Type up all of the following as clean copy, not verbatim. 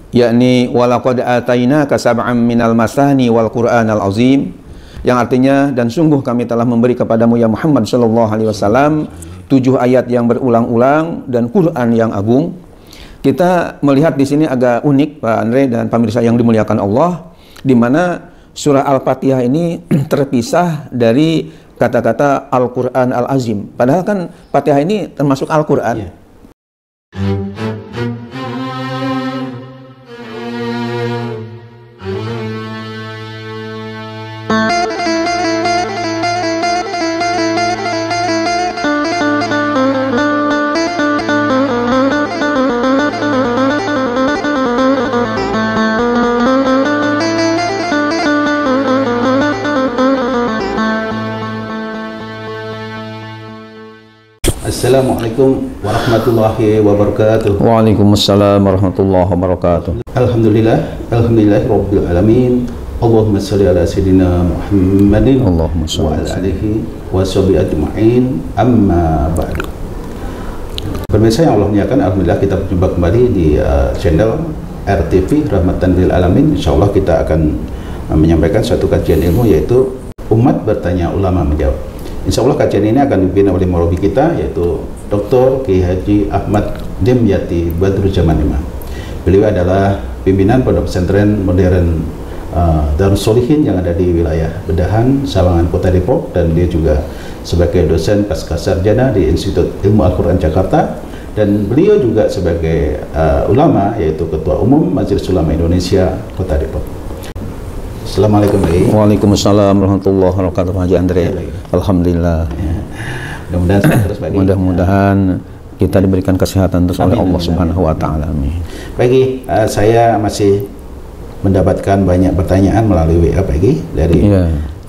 yakni walaqad atainaka sab'an minal masani wal Qur'anal azim, yang artinya dan sungguh kami telah memberi kepadamu ya Muhammad sallallahu alaihi wasallam 7 ayat yang berulang-ulang dan Quran yang agung. Kita melihat di sini agak unik Pak Andre dan pemirsa yang dimuliakan Allah, di mana surah Al-Fatihah ini terpisah dari kata-kata Al-Quran Al-Azim. Padahal kan Fatihah ini termasuk Al-Quran. Yeah. Assalamualaikum warahmatullahi wabarakatuh. Waalaikumsalam warahmatullahi wabarakatuh. Alhamdulillah rabbil alamin. Allahumma shalli ala sayyidina Muhammadin wa ala alihi wa sahbihi ajma'in. Amma ba'du. Pemirsa yang Allah muliakan, alhamdulillah kita berjumpa kembali di channel RTV Rahmatan lil Alamin. Insyaallah kita akan menyampaikan satu kajian ilmu, yaitu umat bertanya, ulama menjawab. Insya Allah kajian ini akan dipimpin oleh murabi kita, yaitu Dr. Kiai Haji Ahmad Dimyati Badruzzaman Imam. Beliau adalah pimpinan Pondok Pesantren Modern Darus Sholihin yang ada di wilayah Bedahan, Sawangan, Kota Depok, dan dia juga sebagai dosen pascasarjana di Institut Ilmu Al-Quran Jakarta, dan beliau juga sebagai ulama, yaitu Ketua Umum Majelis Ulama Indonesia Kota Depok. Assalamualaikum Pak. Waalaikumsalam warahmatullahi wabarakatuh Haji Andre. Alhamdulillah. Ya. Mudah-mudahan terus Pak. Mudah-mudahan kita diberikan kesehatan terus oleh Allah Subhanahu wa taala. Amin. Pagi, saya masih mendapatkan banyak pertanyaan melalui WA Pagi dari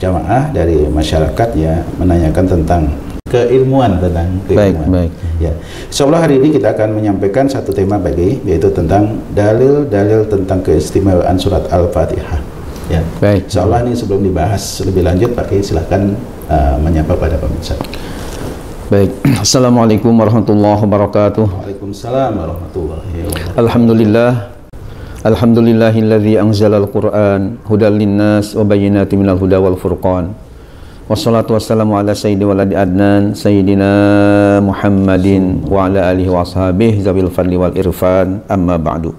jamaah, dari masyarakat ya, menanyakan tentang keilmuan, tentang keilmuan. Baik. Ya. Insyaallah hari ini kita akan menyampaikan satu tema Pagi, yaitu tentang dalil-dalil tentang keistimewaan surat Al-Fatihah. Ya. Baik. Insyaallah ini sebelum dibahas lebih lanjut, Pak Kiai silahkan menyapa pada pemirsa. Baik. Assalamualaikum warahmatullahi wabarakatuh. Waalaikumsalam warahmatullahi wabarakatuh. Alhamdulillahilladzi anzalal Qur'an hudal linnas wa bayyinatin minal huda wal furqan. Wassalatu wassalamu ala sayyidi waladi adnan sayyidina Muhammadin wa ala alihi wa ashabihi zawil fadli wal irfan, amma ba'du.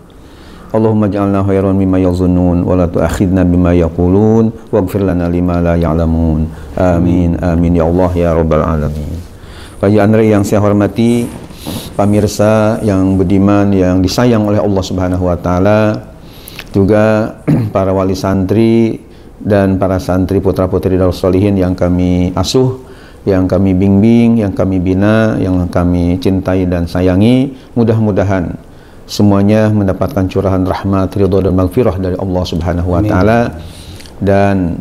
Allahumma ja'alna khairan mimma yazunnun wa la tu'akhidna bima yaqulun waghfir lana lima la ya'lamun. Amin amin ya Allah ya rabbal alamin. Pak Andre yang saya hormati, pemirsa yang budiman yang disayang oleh Allah Subhanahu wa taala, juga para wali santri dan para santri putra-putri Darus Sholihin yang kami asuh, yang kami bimbing, yang kami bina, yang kami cintai dan sayangi, mudah-mudahan semuanya mendapatkan curahan rahmat, ridho dan maghfirah dari Allah Subhanahu wa taala. Dan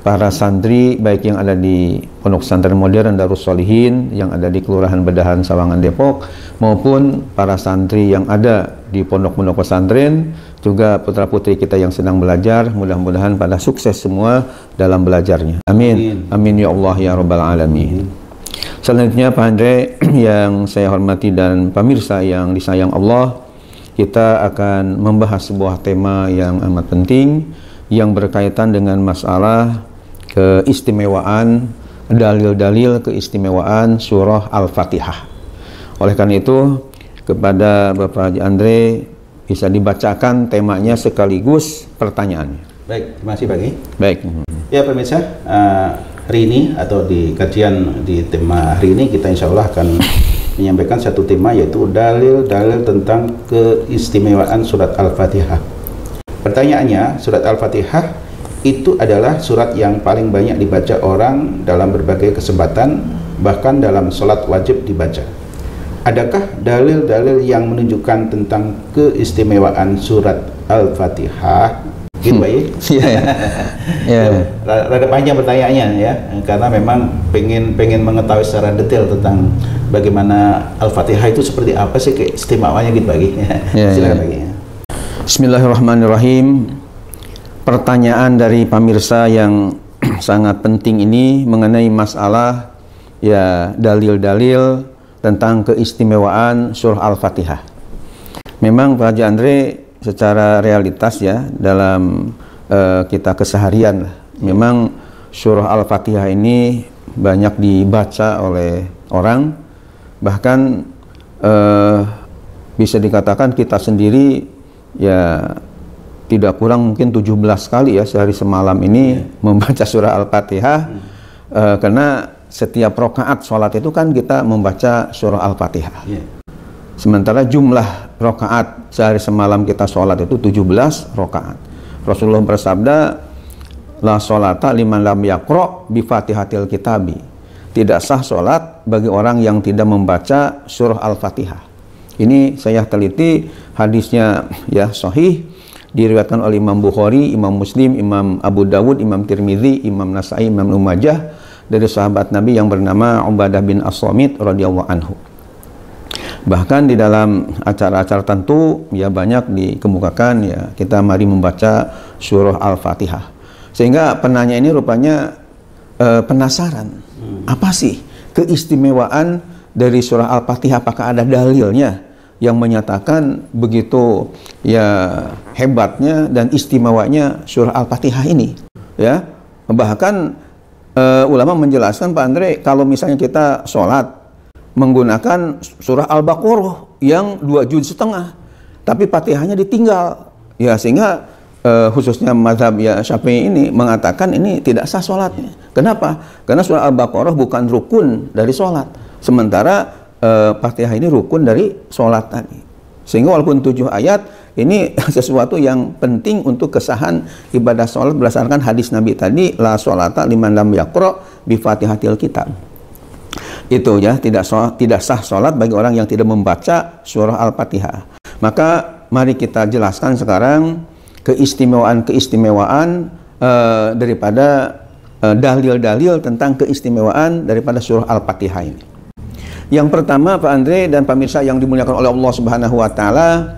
para santri baik yang ada di Pondok Pesantren Modern Darus Sholihin yang ada di Kelurahan Bedahan, Sawangan, Depok, maupun para santri yang ada di pondok-pondok pesantren, juga putra-putri kita yang sedang belajar, mudah-mudahan pada sukses semua dalam belajarnya. Amin. Amin ya Allah ya rabbal alamin. Selanjutnya Pak Andre yang saya hormati dan pemirsa yang disayang Allah, kita akan membahas sebuah tema yang amat penting yang berkaitan dengan masalah keistimewaan, dalil-dalil keistimewaan surah Al-Fatihah. Oleh karena itu, kepada Bapak Haji Andre bisa dibacakan temanya sekaligus pertanyaannya. Baik, terima kasih Pak Kiai. Baik. Ya pemirsa, hari ini atau di kajian di tema hari ini kita insya Allah akan menyampaikan satu tema, yaitu dalil-dalil tentang keistimewaan surat Al-Fatihah. Pertanyaannya, surat Al-Fatihah itu adalah surat yang paling banyak dibaca orang dalam berbagai kesempatan, bahkan dalam sholat wajib dibaca. Adakah dalil-dalil yang menunjukkan tentang keistimewaan surat Al-Fatihah? Gitu Pak ya. Rada panjang pertanyaannya ya, karena memang pengen mengetahui secara detail tentang bagaimana Al-Fatihah itu seperti apa sih keistimewaannya gitu Pak. Silakan Pak. Bismillahirrahmanirrahim. Pertanyaan dari pemirsa yang sangat penting ini mengenai masalah ya dalil-dalil tentang keistimewaan surah Al-Fatihah. Memang Pak Haji Andre, secara realitas ya dalam kita keseharian, memang surah Al-Fatihah ini banyak dibaca oleh orang, bahkan bisa dikatakan kita sendiri ya tidak kurang mungkin 17 kali ya sehari semalam ini membaca surah Al-Fatihah, karena setiap rakaat sholat itu kan kita membaca surah Al-Fatihah. Sementara jumlah rakaat sehari semalam kita sholat itu 17 rakaat. Rasulullah bersabda, la sholata liman lam yaqra bi fatihatil kitabi. Tidak sah sholat bagi orang yang tidak membaca surah Al-Fatihah. Ini saya teliti, hadisnya ya sahih, diriwayatkan oleh Imam Bukhari, Imam Muslim, Imam Abu Dawud, Imam Tirmidzi, Imam Nasai, Imam Ibnu Majah, dari sahabat Nabi yang bernama Ubadah bin As-Samit radhiyallahu anhu. Bahkan di dalam acara-acara tertentu ya banyak dikemukakan ya kita mari membaca surah Al-Fatihah. Sehingga penanya ini rupanya penasaran, apa sih keistimewaan dari surah Al-Fatihah, apakah ada dalilnya yang menyatakan begitu ya hebatnya dan istimewanya surah Al-Fatihah ini ya. Bahkan ulama menjelaskan Pak Andre, kalau misalnya kita sholat menggunakan surah Al-Baqarah yang 2,5 juz, tapi Fatihahnya ditinggal ya, sehingga khususnya mazhab ya Syafi'i ini mengatakan ini tidak sah sholatnya. Kenapa? Karena surah Al-Baqarah bukan rukun dari sholat, sementara Fatihah ini rukun dari sholat tadi. Sehingga walaupun 7 ayat ini sesuatu yang penting untuk kesahan ibadah sholat berdasarkan hadis Nabi tadi, la sholata liman lam yaqra bi fatihatil kitab. Itu ya, tidak sah sholat bagi orang yang tidak membaca surah Al-Fatihah. Maka mari kita jelaskan sekarang keistimewaan daripada dalil-dalil tentang keistimewaan daripada surah Al-Fatihah ini. Yang pertama Pak Andre dan pemirsa yang dimuliakan oleh Allah Subhanahu wa taala,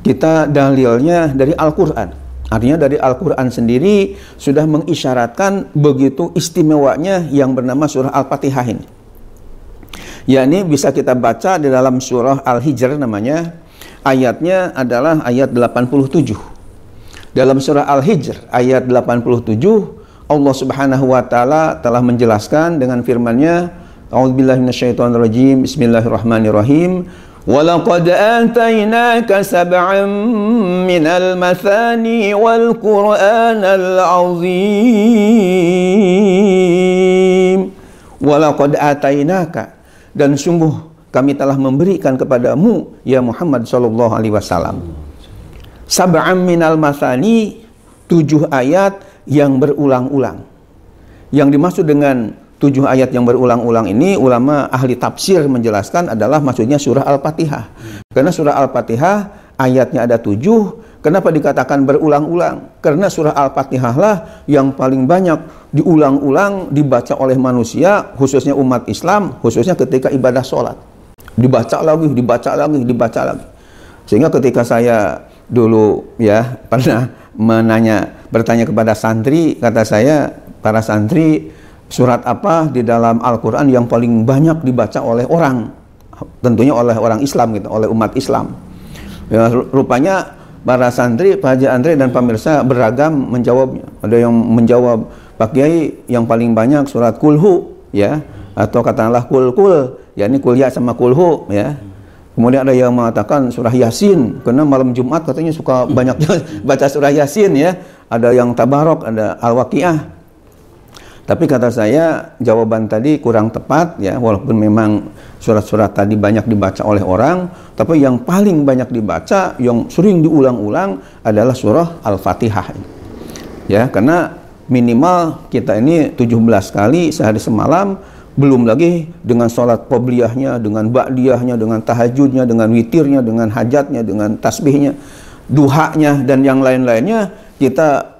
kita dalilnya dari Al-Qur'an. Artinya dari Al-Qur'an sendiri sudah mengisyaratkan begitu istimewanya yang bernama surah Al-Fatihah ini. Yakni bisa kita baca di dalam surah Al-Hijr namanya, ayatnya adalah ayat 87. Dalam surah Al-Hijr ayat 87 Allah Subhanahu wa taala telah menjelaskan dengan firman-Nya, A'udzubillahi minasyaitonirrajim, bismillahirrahmanirrahim, walaqad atainaka sab'an minal mathani wal qur'anal azim. Walaqad atainaka, dan sungguh kami telah memberikan kepadamu ya Muhammad sallallahu alaihi wasallam, sab'an minal mathani, 7 ayat yang berulang-ulang. Yang dimaksud dengan 7 ayat yang berulang-ulang ini, ulama ahli tafsir menjelaskan adalah maksudnya surah Al-Fatihah. Karena surah Al-Fatihah ayatnya ada 7. Kenapa dikatakan berulang-ulang? Karena surah Al-Fatihah lah yang paling banyak diulang-ulang dibaca oleh manusia, khususnya umat Islam, khususnya ketika ibadah sholat. Dibaca lagi, dibaca lagi, dibaca lagi. Sehingga ketika saya dulu ya pernah bertanya kepada santri, kata saya, para santri, surat apa di dalam Al-Quran yang paling banyak dibaca oleh orang? Tentunya oleh orang Islam gitu, oleh umat Islam. Ya, rupanya para santri, Pak Haji Andre dan pemirsa beragam menjawabnya. Ada yang menjawab, Pak Kiai yang paling banyak surat Kulhu ya, atau katakanlah kul, ya ini kuliah sama kulhu ya. Kemudian ada yang mengatakan surah Yasin, karena malam Jumat katanya suka banyak baca surah Yasin ya. Ada yang Tabarok, ada Al-Waqiah. Tapi kata saya jawaban tadi kurang tepat ya, walaupun memang surat-surat tadi banyak dibaca oleh orang, tapi yang paling banyak dibaca, yang sering diulang-ulang adalah surah Al-Fatihah. Ya, karena minimal kita ini 17 kali sehari semalam, belum lagi dengan sholat qobliyahnya, dengan ba'diyahnya, dengan tahajudnya, dengan witirnya, dengan hajatnya, dengan tasbihnya, duhanya dan yang lain-lainnya, kita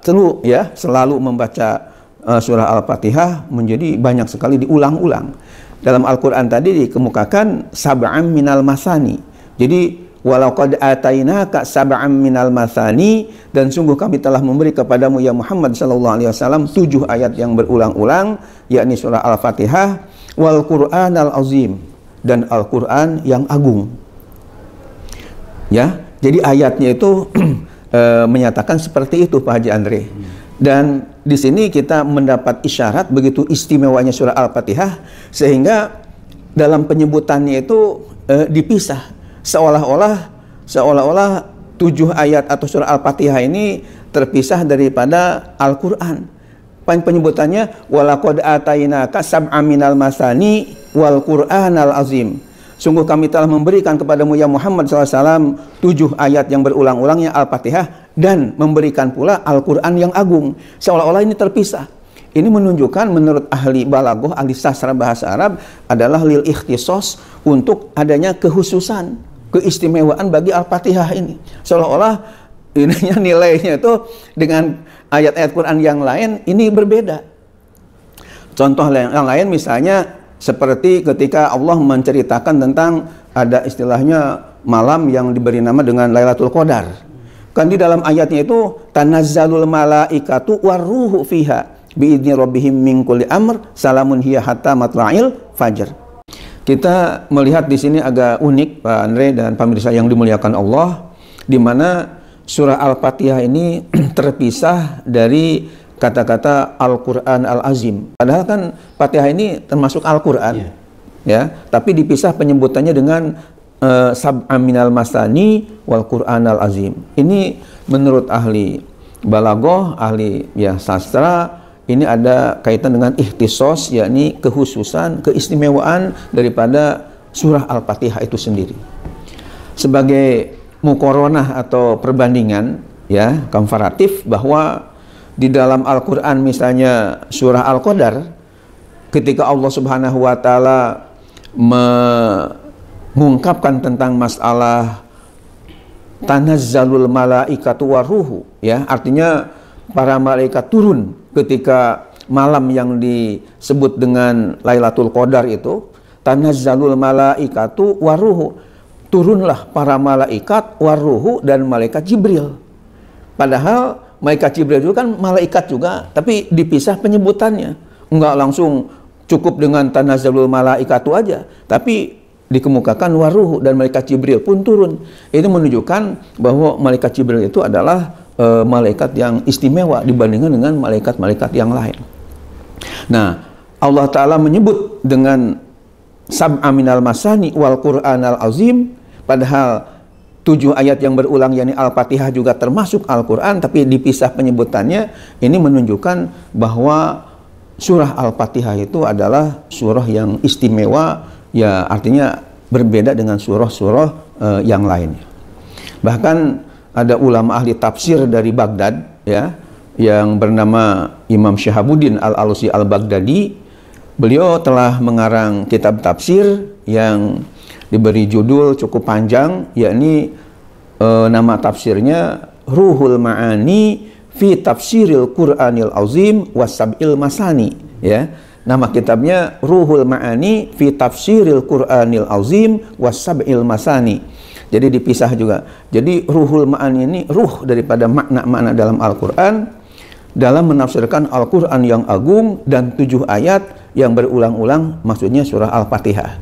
selalu membaca surah Al-Fatihah menjadi banyak sekali diulang-ulang. Dalam Al-Quran tadi dikemukakan sab'an minal masani. Jadi walaqad atainaka sab'an minal masani, dan sungguh kami telah memberi kepadamu ya Muhammad sallallahu alaihi wasallam 7 ayat yang berulang-ulang, yakni surah Al-Fatihah, wal Qur'anal azim, dan Al-Quran yang agung. Ya, Jadi ayatnya itu menyatakan seperti itu, Pak Haji Andre. Dan di sini kita mendapat isyarat begitu istimewanya surah Al-Fatihah, sehingga dalam penyebutannya itu dipisah, seolah-olah 7 ayat atau surah Al-Fatihah ini terpisah daripada Al-Quran. Penyebutannya walaqad atainaka sab'am minal masani wal Qur'anal azim. Sungguh kami telah memberikan kepadamu ya Muhammad SAW 7 ayat yang berulang-ulangnya Al-Fatihah dan memberikan pula Al-Quran yang agung. Seolah-olah ini terpisah. Ini menunjukkan menurut ahli balaghah, ahli sastra bahasa Arab, adalah lil ikhtisos, untuk adanya kekhususan, keistimewaan bagi Al-Fatihah ini. Seolah-olah ininya nilainya itu dengan ayat-ayat Quran yang lain ini berbeda. Contoh yang lain misalnya seperti ketika Allah menceritakan tentang ada istilahnya malam yang diberi nama dengan Lailatul Qadar. Kan di dalam ayatnya itu tanazzalul malaikatu warruhu fiha biidzni rabbihim min kulli amr salamun hiya hatta matla'il fajr. Kita melihat di sini agak unik, Pak Andre dan pemirsa yang dimuliakan Allah, di mana surah Al-Fatihah ini terpisah dari kata-kata Al-Quran Al-Azim. Padahal kan Fatihah ini termasuk Al-Quran, ya. Tapi dipisah penyebutannya dengan sab'am minal masani wal Quran Al-Azim. Ini menurut ahli balaghah, ahli sastra, ini ada kaitan dengan ikhtisos, yakni kekhususan, keistimewaan daripada surah Al-Fatihah itu sendiri. Sebagai muqaranah atau perbandingan, ya, komparatif, bahwa di dalam Al-Quran misalnya surah Al-Qadar, ketika Allah Subhanahu wa Ta'ala mengungkapkan tentang masalah tanazzalul malaikatu waruhu, ya, artinya para malaikat turun ketika malam yang disebut dengan Lailatul Qadar itu, tanazzalul malaikatu waruhu, turunlah para malaikat waruhu dan malaikat Jibril. Padahal malaikat Jibril itu kan malaikat juga, tapi dipisah penyebutannya. Enggak langsung cukup dengan tanazzalul malaikatu aja, tapi dikemukakan waruhu dan malaikat Jibril pun turun. Ini menunjukkan bahwa malaikat Jibril itu adalah malaikat yang istimewa dibandingkan dengan malaikat-malaikat yang lain. Nah, Allah Ta'ala menyebut dengan sab'a minal masani wal Qur'anal azim, padahal 7 ayat yang berulang yakni Al-Fatihah juga termasuk Al-Quran, tapi dipisah penyebutannya. Ini menunjukkan bahwa surah Al-Fatihah itu adalah surah yang istimewa, ya, artinya berbeda dengan surah-surah yang lainnya. Bahkan ada ulama ahli tafsir dari Baghdad, ya, yang bernama Imam Syihabuddin Al-Alusi Al-Baghdadi. Beliau telah mengarang kitab tafsir yang diberi judul cukup panjang, yakni nama tafsirnya Ruhul Ma'ani fi Tafsiril Qur'anil Azim Wasab'il Masani, ya. Nama kitabnya Ruhul Ma'ani fi Tafsiril Qur'anil Azim Wasab'il Masani. Jadi dipisah juga. Jadi Ruhul Ma'ani ini ruh daripada makna-makna dalam Al-Quran, dalam menafsirkan Al-Quran yang agung, dan 7 ayat yang berulang-ulang, maksudnya surah Al-Fatihah.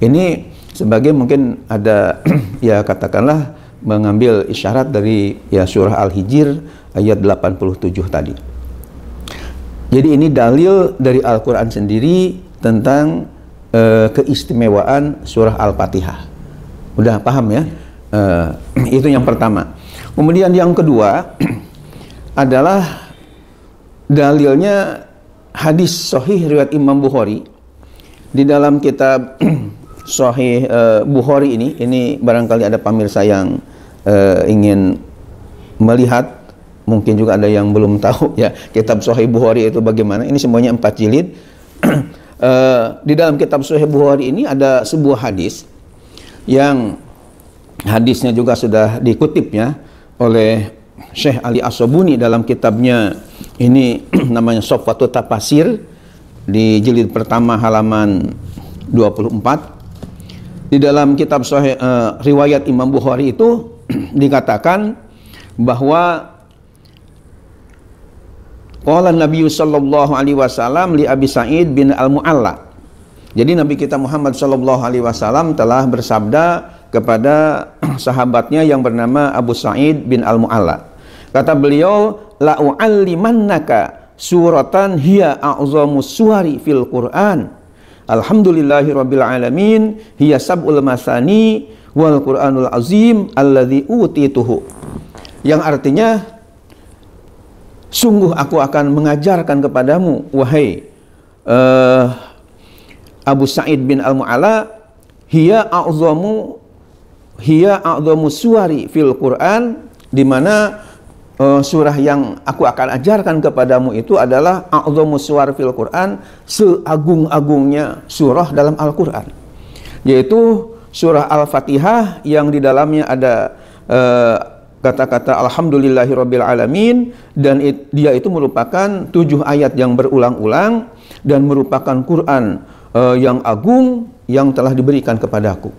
Ini sebagai mungkin ada ya katakanlah mengambil isyarat dari ya surah Al-Hijr ayat 87 tadi. Jadi ini dalil dari Al-Quran sendiri tentang keistimewaan surah Al-Fatihah. Udah paham ya? Itu yang pertama. Kemudian yang kedua adalah dalilnya hadis sahih riwayat Imam Bukhari. Di dalam kitab Sahih Bukhari ini barangkali ada pemirsa yang ingin melihat, mungkin juga ada yang belum tahu ya kitab Sahih Bukhari itu bagaimana. Ini semuanya 4 jilid. Di dalam kitab Sahih Bukhari ini ada sebuah hadis yang hadisnya juga sudah dikutipnya oleh Syekh Ali As-Sabuni dalam kitabnya ini namanya Sofwatut Tafasir di jilid pertama halaman 24. Di dalam kitab Sahih riwayat Imam Bukhari itu dikatakan bahwa qala Nabi sallallahu alaihi wasallam li Abi Sa'id bin Al-Mu'alla. Jadi Nabi kita Muhammad sallallahu alaihi wasallam telah bersabda kepada sahabatnya yang bernama Abu Sa'id bin Al-Mu'alla. Kata beliau, la u'allimannaka suratan hiya a'zamus suwari fil Qur'an. Alhamdulillahi rabbil alamin, hiya sab'ul masani wal Qur'anul azim alladzi utituhu. Yang artinya, sungguh aku akan mengajarkan kepadamu, wahai Abu Sa'id bin Al-Mu'alla, hiya a'zamu suwari fil Qur'an, di mana surah yang aku akan ajarkan kepadamu itu adalah a'zamu suwar fil Qur'an, seagung-agungnya surah dalam Al-Qur'an, yaitu surah Al-Fatihah yang di dalamnya ada kata-kata alhamdulillahirabbil alamin, dan dia itu merupakan 7 ayat yang berulang-ulang dan merupakan Quran yang agung yang telah diberikan kepadaku.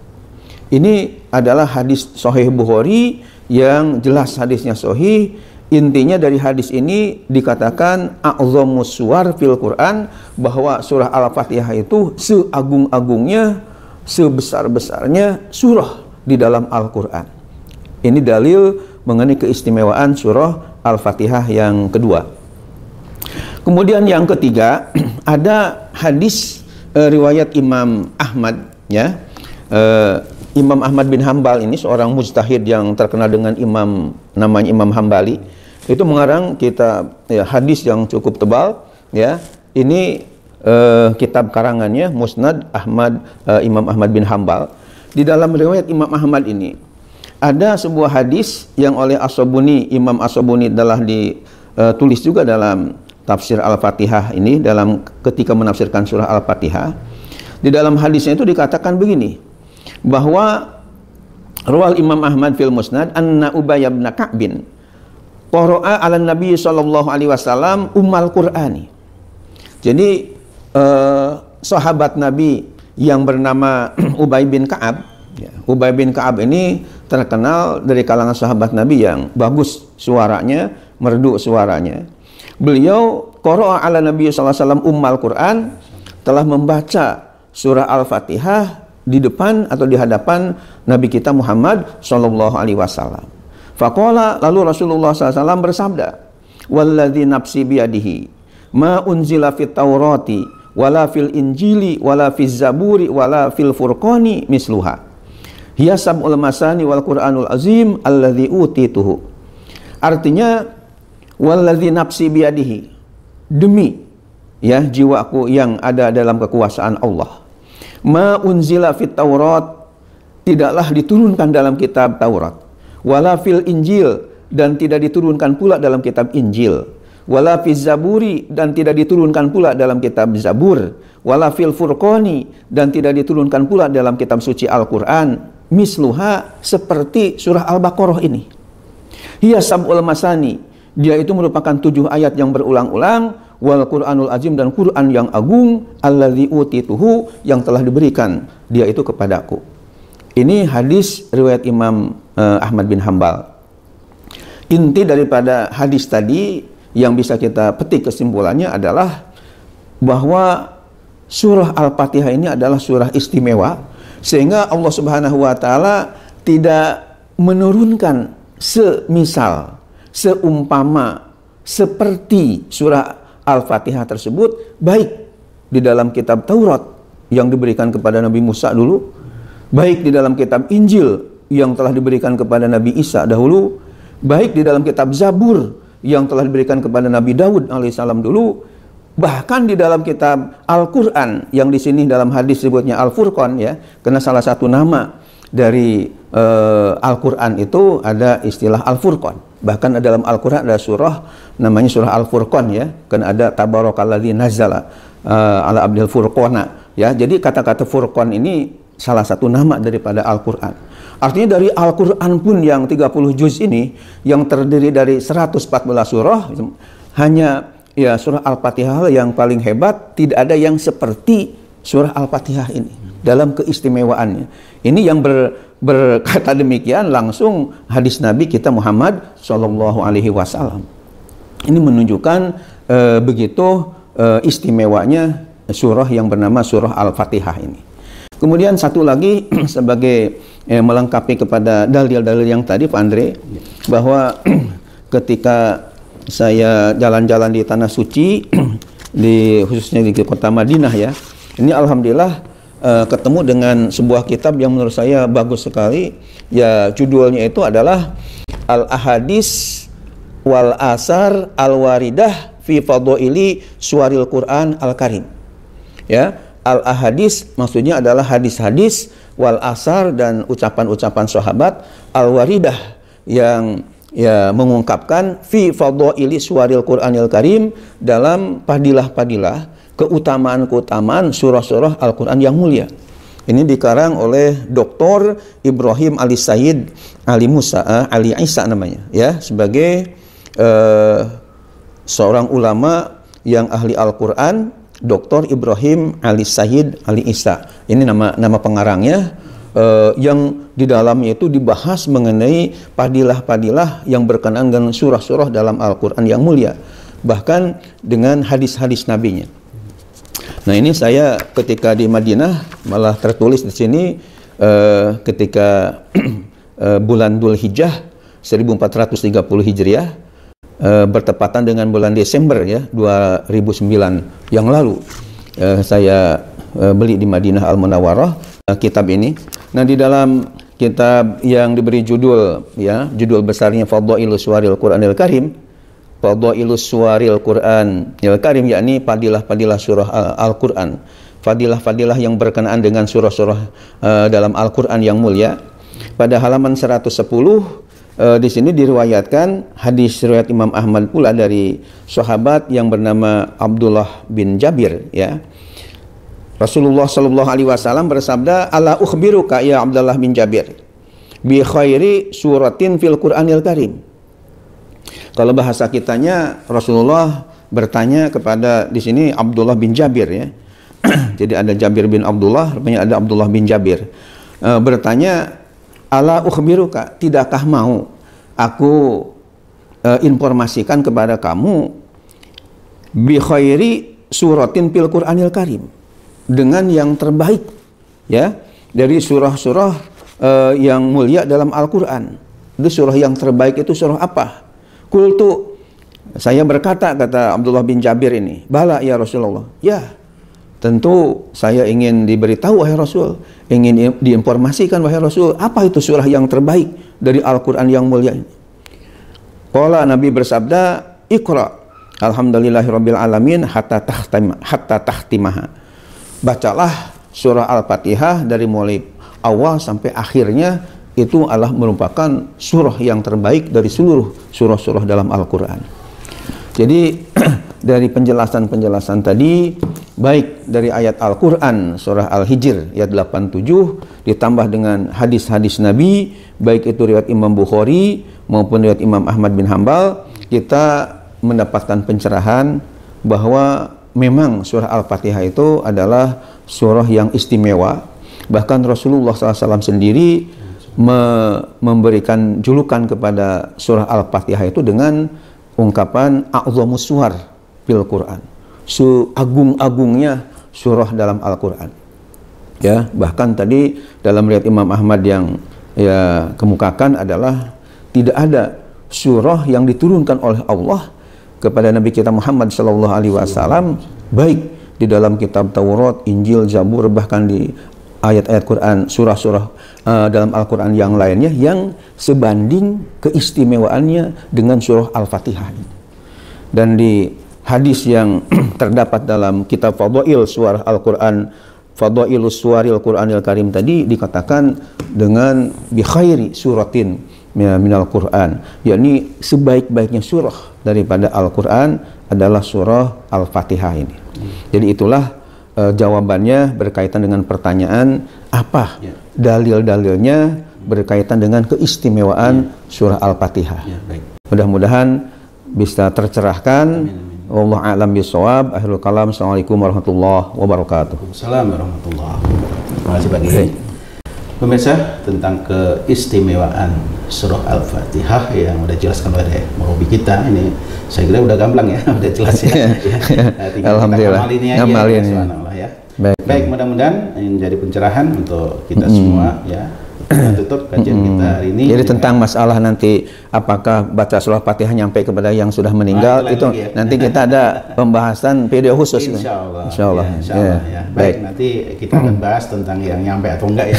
Ini adalah hadis Sahih Bukhari yang jelas hadisnya sahih. Intinya dari hadis ini dikatakan a'zamus suwar fil Quran, bahwa surah Al-Fatihah itu seagung-agungnya, sebesar-besarnya surah di dalam Al-Quran. Ini dalil mengenai keistimewaan surah Al-Fatihah yang kedua. Kemudian yang ketiga, ada hadis riwayat Imam Ahmad, ya. Imam Ahmad bin Hambal ini seorang mujtahid yang terkenal dengan namanya Imam Hambali. Itu mengarang kitab, ya, hadis yang cukup tebal, ya. Ini kitab karangannya Musnad Ahmad, Imam Ahmad bin Hambal. Di dalam riwayat Imam Ahmad ini ada sebuah hadis yang oleh As-Sabuni, Imam As-Sabuni telah ditulis juga dalam tafsir Al-Fatihah ini, dalam ketika menafsirkan surah Al-Fatihah. Di dalam hadisnya itu dikatakan begini, bahwa rawal Imam Ahmad fil Musnad anna Ubay bin Ka'bin qara'a 'ala Nabi sallallahu alaihi wasallam ummal Qur'ani. Jadi sahabat Nabi yang bernama Ubay bin Ka'ab, ya, Ubay bin Ka'ab ini terkenal dari kalangan sahabat Nabi yang bagus suaranya, merdu suaranya. Beliau qara'a 'ala Nabi sallallahu alaihi wasallam ummal Qur'an, telah membaca surah Al-Fatihah di depan atau di hadapan Nabi kita Muhammad sallallahu alaihi wasallam. Faqala, lalu Rasulullah SAW bersabda, walladzi nafsi biyadihi ma unzila fit Taurati wala fil Injili wala fiz Zaburi wala fil Furqani misluha. Hiya sab'ul masani wal Qur'anul azim alladzi utituhu. Artinya, walladzi nafsi biyadihi, demi, ya, jiwaku yang ada dalam kekuasaan Allah. Ma unzila fit Taurat, tidaklah diturunkan dalam kitab Taurat. Wala fil Injil, dan tidak diturunkan pula dalam kitab Injil. Wala fiz Zaburi, dan tidak diturunkan pula dalam kitab Zabur. Wala fil Furqani, dan tidak diturunkan pula dalam kitab suci Al-Quran. Misluha, seperti surah Al-Baqarah ini. Hiya sab'ul masani, dia itu merupakan 7 ayat yang berulang-ulang. Wal Qur'anul azim, dan Quran yang agung, alladzi utituhu, yang telah diberikan dia itu kepadaku. Ini hadis riwayat Imam Ahmad bin Hambal. Inti daripada hadis tadi yang bisa kita petik kesimpulannya adalah bahwa surah Al-Fatihah ini adalah surah istimewa, sehingga Allah Subhanahu wa taala tidak menurunkan semisal, seumpama, seperti surah Al-Fatihah tersebut, baik di dalam kitab Taurat yang diberikan kepada Nabi Musa dulu, baik di dalam kitab Injil yang telah diberikan kepada Nabi Isa dahulu, baik di dalam kitab Zabur yang telah diberikan kepada Nabi Daud alaihissalam dulu, bahkan di dalam kitab Al-Quran yang di sini dalam hadis disebutnya Al-Furqan, ya, karena salah satu nama dari Al-Quran itu ada istilah Al-Furqan. Bahkan dalam Al-Quran ada surah namanya surah Al-Furqan, ya, kan ada tabarakalladzi nazzala ala abdil furqana, ya. Jadi kata-kata Furqan ini salah satu nama daripada Al-Quran. Artinya dari Al-Quran pun yang 30 juz ini, yang terdiri dari 114 surah, hanya, ya, surah Al-Fatihah yang paling hebat, tidak ada yang seperti surah Al-Fatihah ini dalam keistimewaannya. Ini yang berkata demikian langsung hadis Nabi kita Muhammad sallallahu alaihi wasallam. Ini menunjukkan begitu istimewanya surah yang bernama surah Al-Fatihah ini. Kemudian satu lagi sebagai melengkapi kepada dalil-dalil yang tadi Pak Andre, bahwa ketika saya jalan-jalan di tanah suci, khususnya di kota Madinah ya, ini alhamdulillah ketemu dengan sebuah kitab yang menurut saya bagus sekali. Ya, judulnya itu adalah Al-Ahadis wal Asar Al-Waridah fi Fadhaili Suwaril Quran Al-Karim. Ya, Al-Ahadis maksudnya adalah hadis-hadis, wal Asar dan ucapan-ucapan sahabat, Al-Waridah yang ya mengungkapkan fi Fadhaili Suwaril Quranil Karim, dalam padilah-padilah, keutamaan-keutamaan surah-surah Al-Quran yang mulia. Ini dikarang oleh Dr. Ibrahim Ali Said Ali Musa Ali Isa namanya ya, sebagai seorang ulama yang ahli Al-Quran, Dr. Ibrahim Ali Said Ali Isa. Ini nama pengarangnya, yang di dalamnya itu dibahas mengenai padilah-padilah yang berkenaan dengan surah-surah dalam Al-Quran yang mulia, bahkan dengan hadis-hadis nabinya. Nah, ini saya ketika di Madinah malah tertulis di sini ketika bulan Dzulhijjah 1430 Hijriah bertepatan dengan bulan Desember ya 2009 yang lalu, saya beli di Madinah Al-Munawwarah kitab ini. Nah, di dalam kitab yang diberi judul ya, judul besarnya Fadhailus Suwaril Quranil Karim, Fadhailus Suwaril Quranil Karim, yakni padilah-padilah surah Al-Quran, fadilah-fadilah yang berkenaan dengan surah-surah dalam Al-Quran yang mulia. Pada halaman 110 di sini diriwayatkan hadis riwayat Imam Ahmad pula dari sahabat yang bernama Abdullah bin Jabir ya. Rasulullah Shallallahu Alaihi Wasallam bersabda, "Ala ukhbiruka ya Abdullah bin Jabir bi khairi suratin fil Quranil Karim." Kalau bahasa kitanya, Rasulullah bertanya kepada di sini Abdullah bin Jabir ya. Jadi ada Jabir bin Abdullah, rupanya ada Abdullah bin Jabir. Bertanya, "Ala ukhbiruka, tidakkah mau aku informasikan kepada kamu bi khairi suratin fil Quranil Karim, dengan yang terbaik ya dari surah-surah yang mulia dalam Al-Quran. Itu surah yang terbaik itu surah apa?" Kultu, saya berkata, kata Abdullah bin Jabir ini, "Bala ya Rasulullah." Ya, tentu saya ingin diberitahu wahai Rasul, ingin diinformasikan wahai Rasul, apa itu surah yang terbaik dari Al-Quran yang mulia ini. Qala, Nabi bersabda, "Iqra alhamdulillahirabbil alamin hatta tahtimaha." Bacalah surah Al-Fatihah dari mulai awal sampai akhirnya, itu adalah merupakan surah yang terbaik dari seluruh surah-surah dalam Al-Quran. Jadi dari penjelasan-penjelasan tadi, baik dari ayat Al-Quran surah Al-Hijr ayat 87 ditambah dengan hadis-hadis Nabi, baik itu riwayat Imam Bukhari maupun riwayat Imam Ahmad bin Hambal, kita mendapatkan pencerahan bahwa memang surah Al-Fatihah itu adalah surah yang istimewa. Bahkan Rasulullah SAW sendiri memberikan julukan kepada surah Al-Fatihah itu dengan ungkapan a'zamus suwar fil Quran, agung-agungnya surah dalam Al-Quran ya. Bahkan tadi dalam riwayat Imam Ahmad yang ya kemukakan adalah tidak ada surah yang diturunkan oleh Allah kepada Nabi kita Muhammad sallallahu alaihi wasallam, baik di dalam kitab Taurat, Injil, Zabur, bahkan di ayat-ayat Quran, surah-surah dalam Al-Quran yang lainnya yang sebanding keistimewaannya dengan surah Al-Fatihah. Dan di hadis yang terdapat dalam kitab Fadhail Suwar Al-Quran, Fadhailus Suwaril Quranil Karim tadi dikatakan dengan bi khairi suratin minal Quran, yakni sebaik-baiknya surah daripada Al-Quran adalah surah Al-Fatihah ini. Jadi itulah jawabannya berkaitan dengan pertanyaan apa dalil-dalilnya berkaitan dengan keistimewaan surah Al-Fatihah. Mudah-mudahan bisa tercerahkan. Wallahu a'lam bishawab. Akhirul kalam. Assalamualaikum warahmatullahi wabarakatuh. Assalamualaikum warahmatullahi wabarakatuh. Terima kasih Pak Kiai. Pemirsa, tentang keistimewaan surah Al-Fatihah yang udah jelaskan oleh murabi kita ini, saya kira udah gamblang ya, udah jelas ya. Tinggal alhamdulillah. kita ngamalin ya. Baik, mudah-mudahan ini menjadi pencerahan untuk kita semua ya. Kita tutup kajian kita hari ini. Jadi tentang masalah nanti apakah baca surah Fatihah nyampe kepada yang sudah meninggal itu ya. Nanti kita ada pembahasan video khusus. Insyaallah. Insyaallah. Ya. Baik, nanti kita akan bahas tentang yang nyampe atau enggak ya.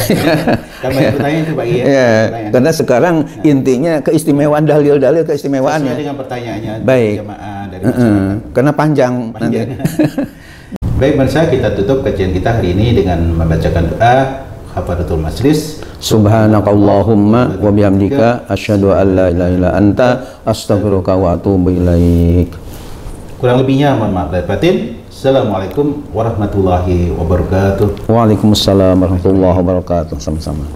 Kan banyak pertanyaan itu Pak ya. Karena sekarang intinya keistimewaan dalil-dalil keistimewaan sesuai dengan pertanyaannya baik. Jamaah dari masyarakat. Karena panjang. Nanti. Baik, pemirsa, kita tutup kajian kita hari ini dengan membacakan doa Kafaratul Majlis. Subhanakallahumma wa bihamdika asyhadu an la ilaha illa anta astaghfiruka wa atubu ilaik. Kurang lebihnya mohon maaf lahir batin. Assalamualaikum warahmatullahi wabarakatuh. Waalaikumsalam warahmatullahi wabarakatuh. Sama-sama.